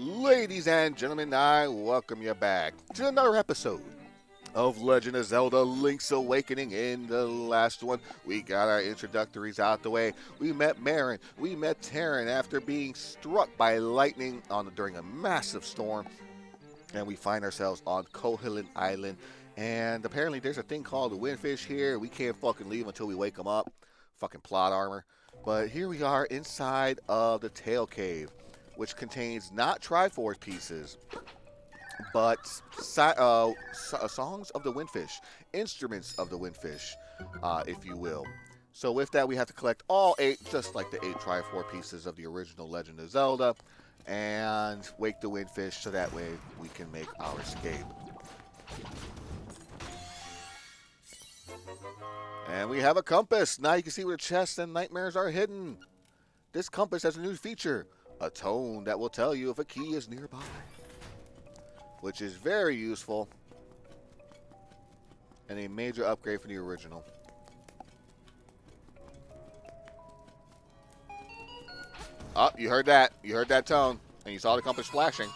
Ladies and gentlemen, I welcome you back to another episode of Legend of Zelda Link's Awakening. In the last one, we got our introductories out the way. We met Marin, we met Terran after being struck by lightning during a massive storm, and we find ourselves on Koholint Island. And apparently there's a thing called the Windfish here. We can't fucking leave until we wake them up. Fucking plot armor. But here we are inside of the Tail Cave, which contains not Triforce pieces, but songs of the Windfish, instruments of the Windfish, if you will. So with that, we have to collect all 8, just like the 8 Triforce pieces of the original Legend of Zelda, and wake the Windfish so that way we can make our escape. And we have a compass. Now you can see where the chests and nightmares are hidden. This compass has a new feature, a tone that will tell you if a key is nearby, which is very useful and a major upgrade from the original. Oh, you heard that. You heard that tone, and you saw the compass flashing.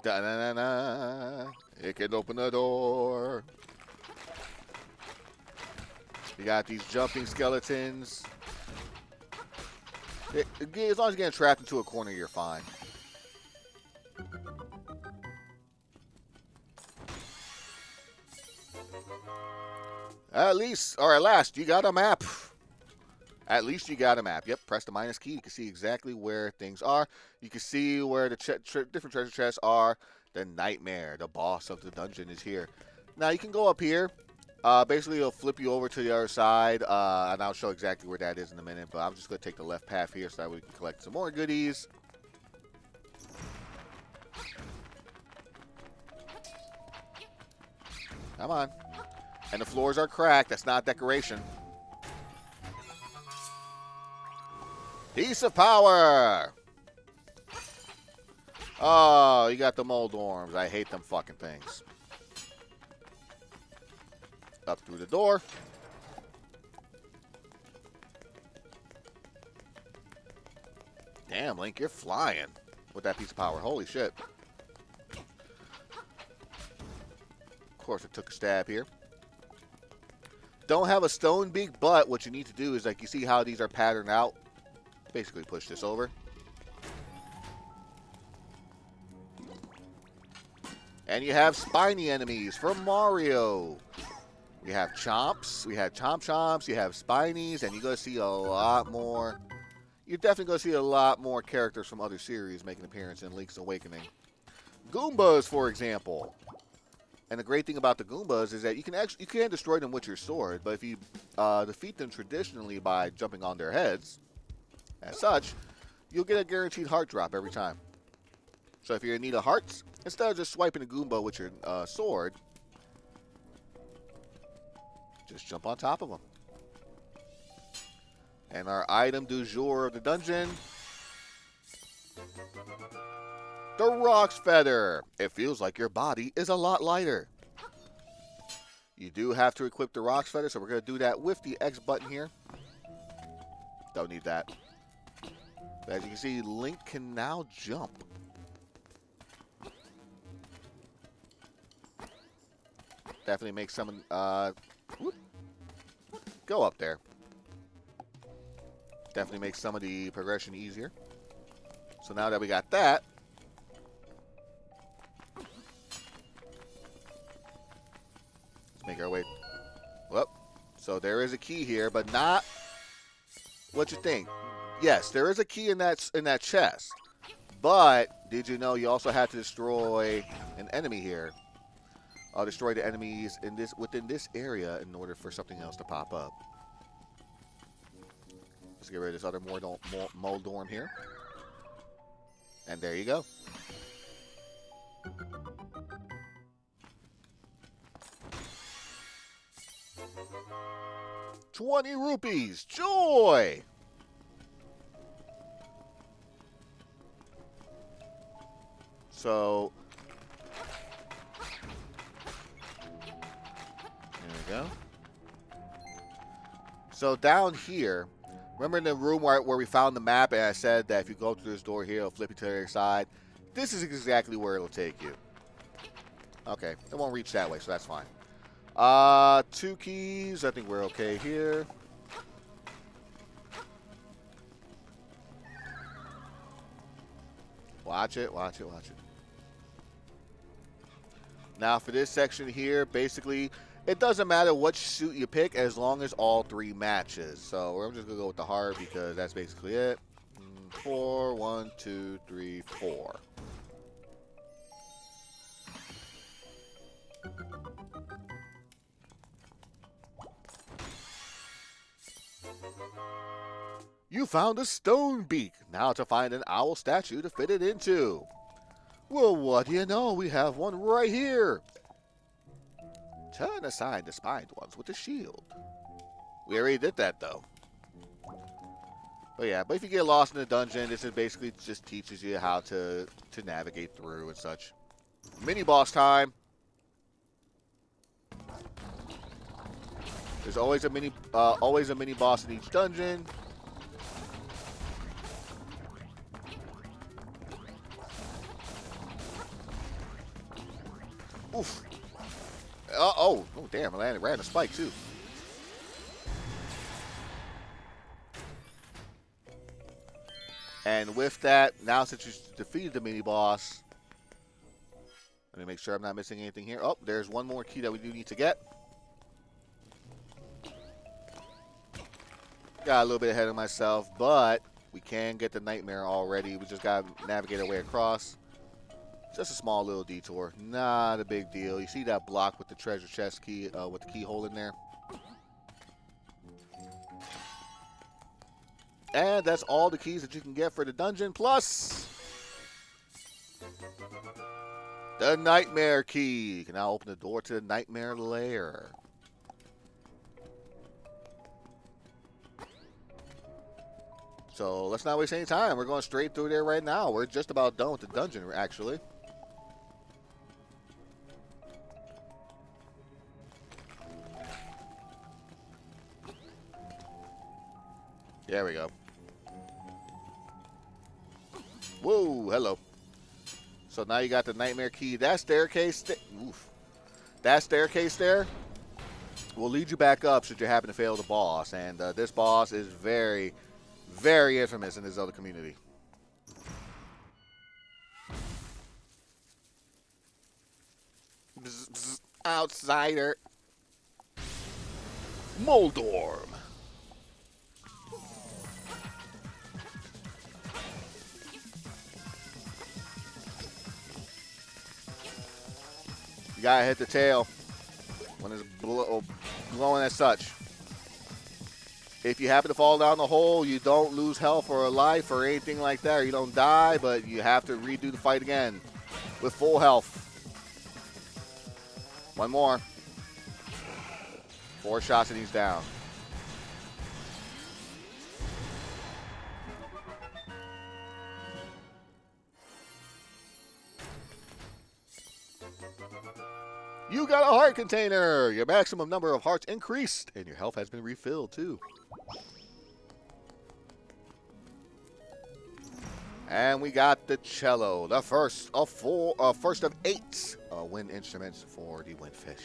Da-na-na-na. It can open the door. You got these jumping skeletons. As long as you get trapped into a corner, you're fine. At last, you got a map. At least you got a map. Yep, press the minus key. You can see exactly where things are. You can see where the different treasure chests are. The nightmare, the boss of the dungeon, is here. Now, you can go up here. Basically, it'll flip you over to the other side, and I'll show exactly where that is in a minute. But I'm just going to take the left path here so that we can collect some more goodies. Come on. And the floors are cracked. That's not decoration. Piece of power! Oh, you got the mold worms. I hate them fucking things. Up through the door. Damn, Link, you're flying with that piece of power. Holy shit. Of course, I took a stab here. Don't have a stone beak, but what you need to do is, like, you see how these are patterned out? Basically push this over. And you have spiny enemies from Mario. We have Chomps, we have Chomps, you have Spinies, and you're going to see a lot more. You're definitely going to see a lot more characters from other series make an appearance in Link's Awakening. Goombas, for example. And the great thing about the Goombas is that you can destroy them with your sword, but if you defeat them traditionally by jumping on their heads, as such, you'll get a guaranteed heart drop every time. So if you're in need of hearts, instead of just swiping a Goomba with your sword, just jump on top of them. And our item du jour of the dungeon, the Roc's Feather. It feels like your body is a lot lighter. You do have to equip the Roc's Feather, so we're going to do that with the X button here. Don't need that. But as you can see, Link can now jump. Definitely makes someone go up there. Definitely makes some of the progression easier. So now that we got that, let's make our way. Well, so there is a key here, but not what you think. Yes, there is a key in that chest. But did you know you also have to destroy an enemy here? Destroy the enemies within this area in order for something else to pop up. Let's get rid of this other Moldorm here. And there you go. $20. Joy! So there we go. So down here, remember in the room where we found the map and I said that if you go through this door here, it'll flip you to the other side? This is exactly where it'll take you. Okay, it won't reach that way, so that's fine. 2 keys. I think we're okay here. Watch it, watch it, watch it. Now for this section here, basically, it doesn't matter which suit you pick as long as all 3 matches. So we're just going to go with the heart because that's basically it. 4, 1, 2, 3, 4. You found a stone beak. Now to find an owl statue to fit it into. Well, what do you know? We have one right here. Turn aside the spined ones with the shield. We already did that, though. But yeah, but if you get lost in the dungeon, this is basically just teaches you how to navigate through and such. Mini boss time. There's always a mini boss in each dungeon. Oof. Oh, damn, I ran a spike too. And with that, now since you defeated the mini boss, let me make sure I'm not missing anything here. Oh, there's one more key that we do need to get. Got a little bit ahead of myself, but we can get the nightmare already. We just got to navigate our way across. Just a small little detour. Not a big deal. You see that block with the treasure chest key, with the keyhole in there? And that's all the keys that you can get for the dungeon, plus the nightmare key. You can now open the door to the nightmare lair. So let's not waste any time. We're going straight through there right now. We're just about done with the dungeon, actually. There we go. Whoa, hello. So now you got the nightmare key. That staircase, that staircase there will lead you back up should you happen to fail the boss. And this boss is very, very infamous in the Zelda community. Bzz, bzz, outsider. Moldorm. You gotta hit the tail when it's glowing as such. If you happen to fall down the hole, you don't lose health or life or anything like that, or you don't die, but you have to redo the fight again with full health. One more. 4 shots and he's down. You got a heart container. Your maximum number of hearts increased, and your health has been refilled too. And we got the cello, the first of 8 wind instruments for the windfish.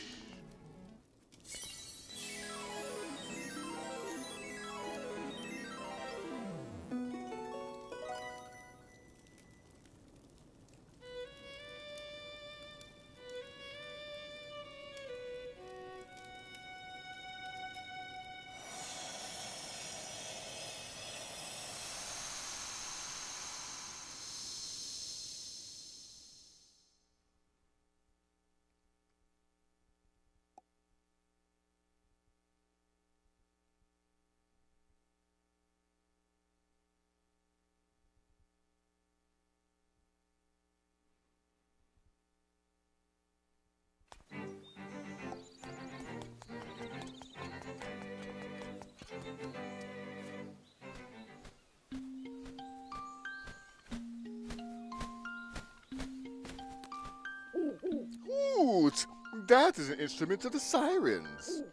That is an instrument of the sirens.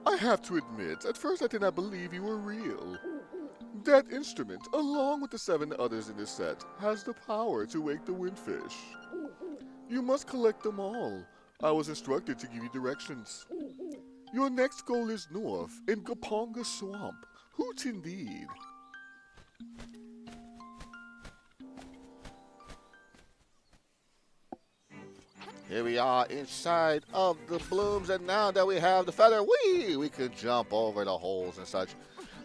I have to admit, at first I did not believe you were real. That instrument, along with the 7 others in this set, has the power to wake the windfish. You must collect them all. I was instructed to give you directions. Your next goal is north, in Gaponga Swamp. Hoot indeed. Here we are inside of the blooms, and now that we have the feather, we can jump over the holes and such.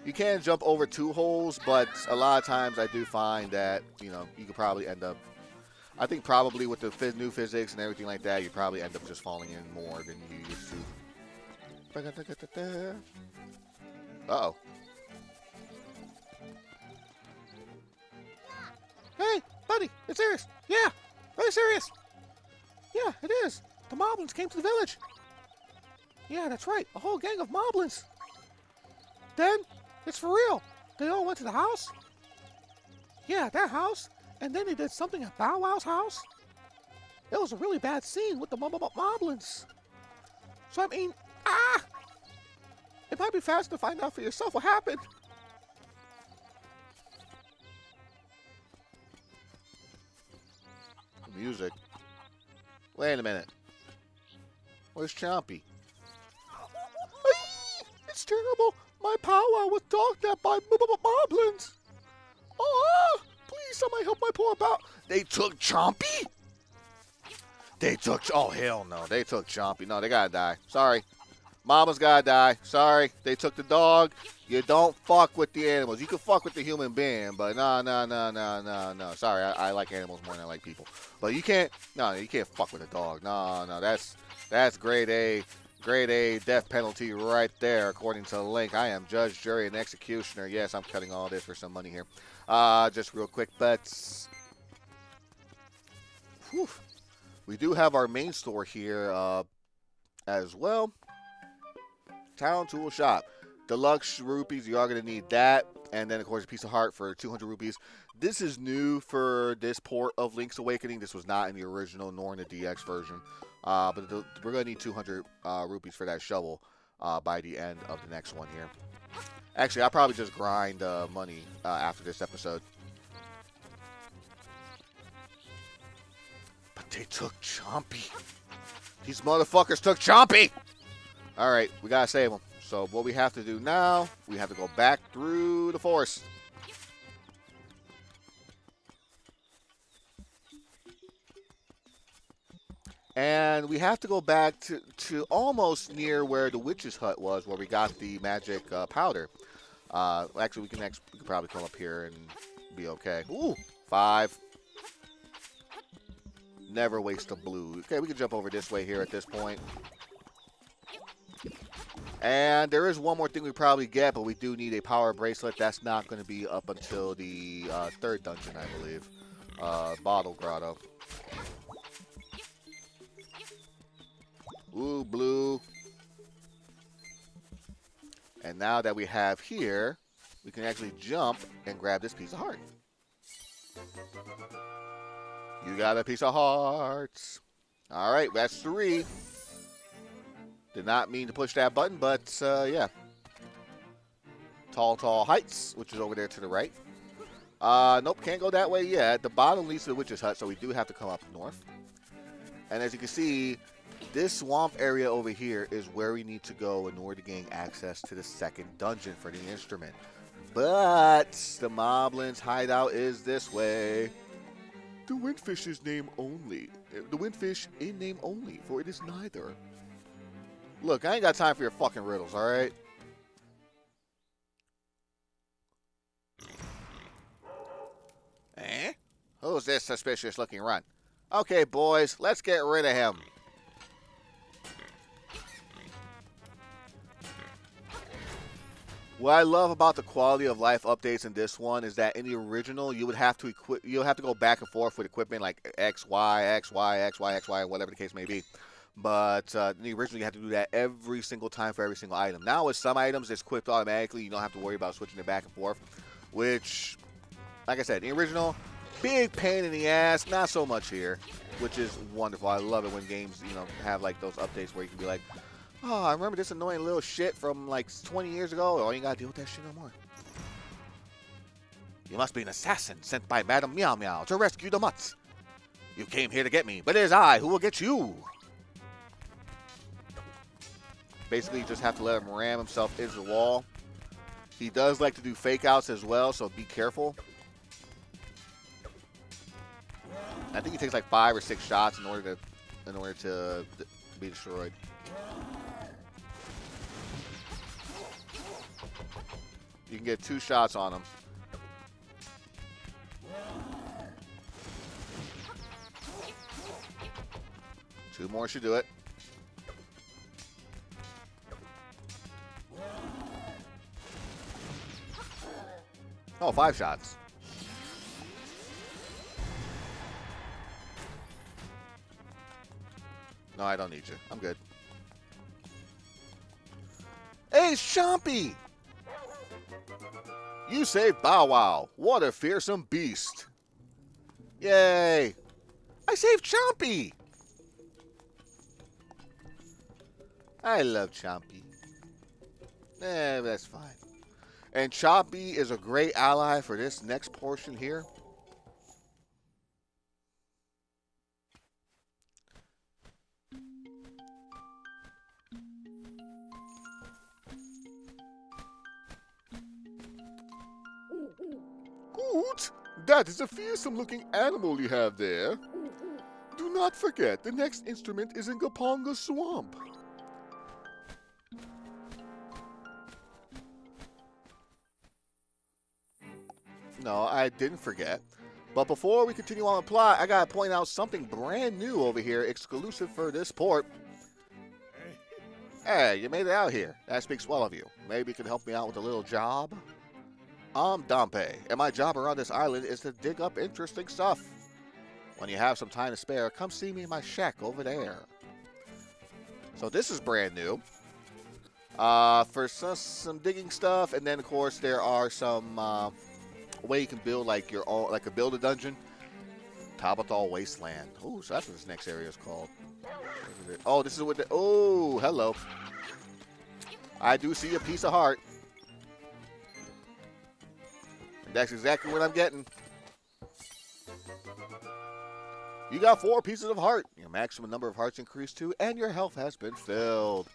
You can jump over 2 holes, but a lot of times I do find that, you could probably end up, I think probably with the new physics and everything like that, you probably end up just falling in more than you used to. Uh-oh. Hey, buddy, it's serious. Yeah, very serious. Yeah, it is. The moblins came to the village. Yeah, that's right. A whole gang of moblins. Then, it's for real. They all went to the house. Yeah, that house. And then they did something at Bow Wow's house. It was a really bad scene with the moblins. So, I mean, it might be fast to find out for yourself what happened. Music. Wait a minute. Where's Chompy? It's terrible. My powwow was dogged at by moblins. Oh, please, somebody help my poor bow. They took Chompy? Oh, hell no. They took Chompy. No, they gotta die. Sorry. Mama's gotta die. Sorry. They took the dog. You don't fuck with the animals. You can fuck with the human being, but no. Sorry, I like animals more than I like people. But you can't fuck with a dog. No, that's grade A death penalty right there, according to Link. I am judge, jury, and executioner. Yes, I'm cutting all this for some money here. Just real quick, but we do have our main store here as well. Town Tool Shop. Deluxe rupees, you are going to need that. And then, of course, a piece of heart for 200 rupees. This is new for this port of Link's Awakening. This was not in the original nor in the DX version. But we're going to need 200 rupees for that shovel by the end of the next one here. Actually, I'll probably just grind money after this episode. But they took Chompy. These motherfuckers took Chompy! Alright, we gotta save them. So what we have to do now, we have to go back through the forest. And we have to go back to almost near where the witch's hut was, where we got the magic powder. Actually, we can probably come up here and be okay. Ooh, 5. Never waste a blue. Okay, we can jump over this way here at this point. And there is one more thing we probably get, but we do need a power bracelet. That's not going to be up until the 3rd dungeon, I believe. Bottle Grotto. Ooh, blue. And now that we have here, we can actually jump and grab this piece of heart. You got a piece of hearts. All right, that's 3. Did not mean to push that button, but yeah. Tall Heights, which is over there to the right. Nope, can't go that way yet. The bottom leads to the witch's hut, so we do have to come up north. And as you can see, this swamp area over here is where we need to go in order to gain access to the 2nd dungeon for the instrument. But the Moblin's hideout is this way. The windfish is name only. The windfish in name only, for it is neither. Look, I ain't got time for your fucking riddles, all right? Eh? Who's this suspicious-looking runt? Okay, boys, let's get rid of him. What I love about the quality of life updates in this one is that in the original, you would have to go back and forth with equipment like X, Y, X, Y, X, Y, X, Y, whatever the case may be. But in the original, you had to do that every single time for every single item. Now with some items, it's equipped automatically. You don't have to worry about switching it back and forth, which, like I said, in the original, big pain in the ass. Not so much here. which is wonderful. I love it when games, you know, have like those updates where you can be like, oh, I remember this annoying little shit from like 20 years ago. Oh, you gotta deal with that shit no more. You must be an assassin sent by Madame Meow Meow to rescue the mutts. You came here to get me, but it is I who will get you. Basically, you just have to let him ram himself into the wall. He does like to do fake outs as well, so be careful. I think he takes like 5 or 6 shots in order to be destroyed. You can get 2 shots on him. Two more should do it. Oh, 5 shots. No, I don't need you. I'm good. Hey, Chompy! You saved Bow Wow. What a fearsome beast. Yay! I saved Chompy! I love Chompy. That's fine. And Chompy is a great ally for this next portion here. Hoot! That is a fearsome-looking animal you have there. Do not forget, the next instrument is in Gaponga Swamp. No, I didn't forget. But before we continue on the plot, I gotta point out something brand new over here, exclusive for this port. Hey, you made it out here. That speaks well of you. Maybe you can help me out with a little job? I'm Dompe, and my job around this island is to dig up interesting stuff. When you have some time to spare, come see me in my shack over there. So this is brand new. For some digging stuff, and then of course there are some way you can build like your own, like a build a dungeon. Tabatal Wasteland. Oh, so that's what this next area is called. Oh, this is what the, oh, hello. I do see a piece of heart. That's exactly what I'm getting. You got 4 pieces of heart. Your maximum number of hearts increased too, and your health has been filled.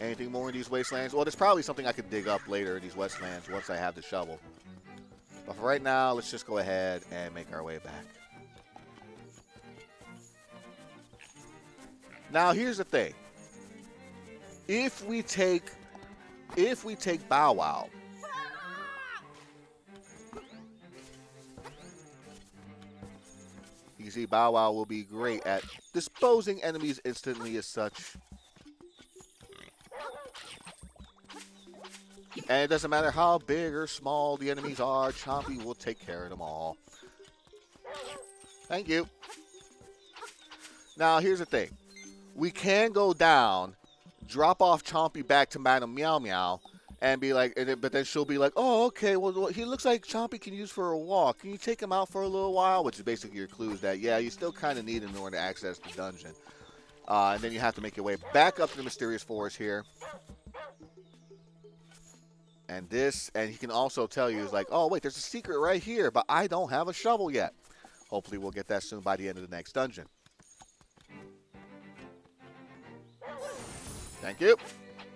Anything more in these wastelands? Well, there's probably something I could dig up later in these wastelands once I have the shovel. But for right now, let's just go ahead and make our way back. Now, here's the thing. If we take Bow Wow, you see Bow Wow will be great at disposing enemies instantly as such. And it doesn't matter how big or small the enemies are, Chompy will take care of them all. Thank you. Now, here's the thing. We can go down, drop off Chompy back to Madame Meow Meow, and be like, but then she'll be like, oh, okay, well, he looks like Chompy can use for a walk. Can you take him out for a little while? Which is basically your clues that, yeah, you still kind of need him in order to access the dungeon. And then you have to make your way back up to the mysterious forest here. And he can also tell you, like, oh, wait, there's a secret right here, but I don't have a shovel yet. Hopefully we'll get that soon by the end of the next dungeon. Thank you.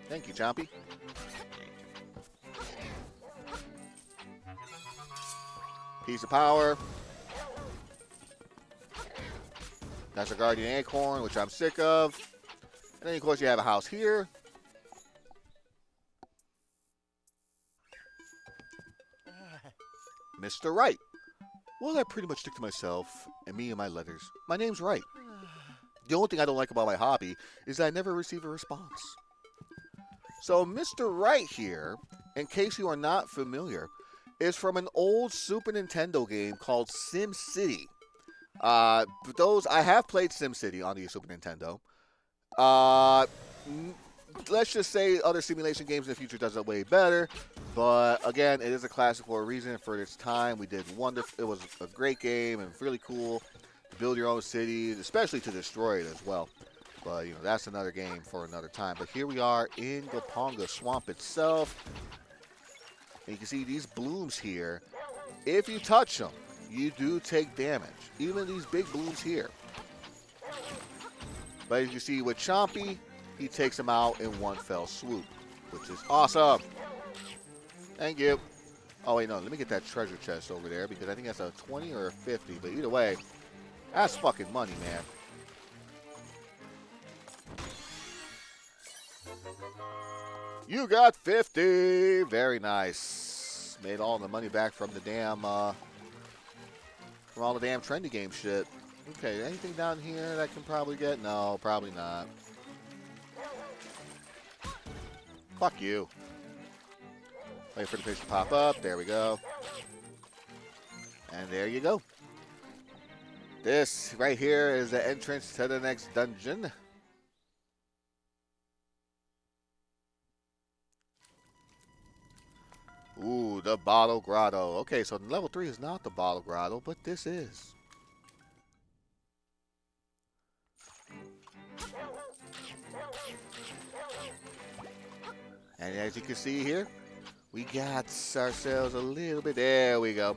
Thank you, Chompy. Piece of power. That's a guardian acorn, which I'm sick of. And then, of course, you have a house here. Mr. Wright. Well, I pretty much stick to myself and me and my letters. My name's Wright. The only thing I don't like about my hobby is that I never receive a response. So Mr. Wright here, in case you are not familiar, is from an old Super Nintendo game called Sim City. I have played Sim City on the Super Nintendo. let's just say other simulation games in the future does it way better. But again, it is a classic for a reason. For its time, we did wonderful. It was a great game and really cool to build your own cities, especially to destroy it as well. But that's another game for another time. But here we are in Gaponga Swamp itself, and you can see these blooms here. If you touch them, you do take damage. Even these big blooms here. But as you see with Chompy, he takes them out in one fell swoop, which is awesome. Thank you. Oh, wait, no. Let me get that treasure chest over there because I think that's a 20 or a 50. But either way, that's fucking money, man. You got 50. Very nice. Made all the money back from the damn, from all the damn trendy game shit. Okay, anything down here that I can probably get? No, probably not. Fuck you. Wait for the page to pop up. There we go. And there you go. This right here is the entrance to the next dungeon. Ooh, the Bottle Grotto. Okay, so level 3 is not the Bottle Grotto, but this is. And as you can see here, we got ourselves a little bit. There we go.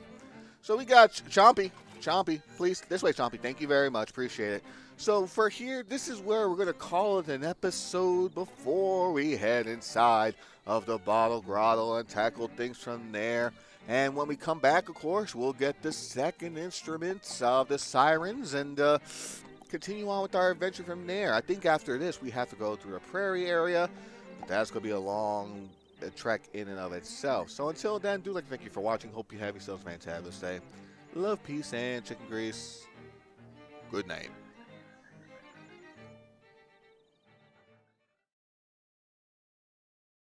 So we got Chompy. Chompy, please. This way, Chompy. Thank you very much. Appreciate it. So for here, this is where we're going to call it an episode before we head inside of the Bottle Grotto and tackle things from there. And when we come back, of course, we'll get the second instruments of the sirens and continue on with our adventure from there. I think after this, we have to go through the prairie area. But that's going to be a long trek in and of itself. So until then, do like to thank you for watching. Hope you have yourselves a fantabulous day. Love, peace, and chicken grease. Good night.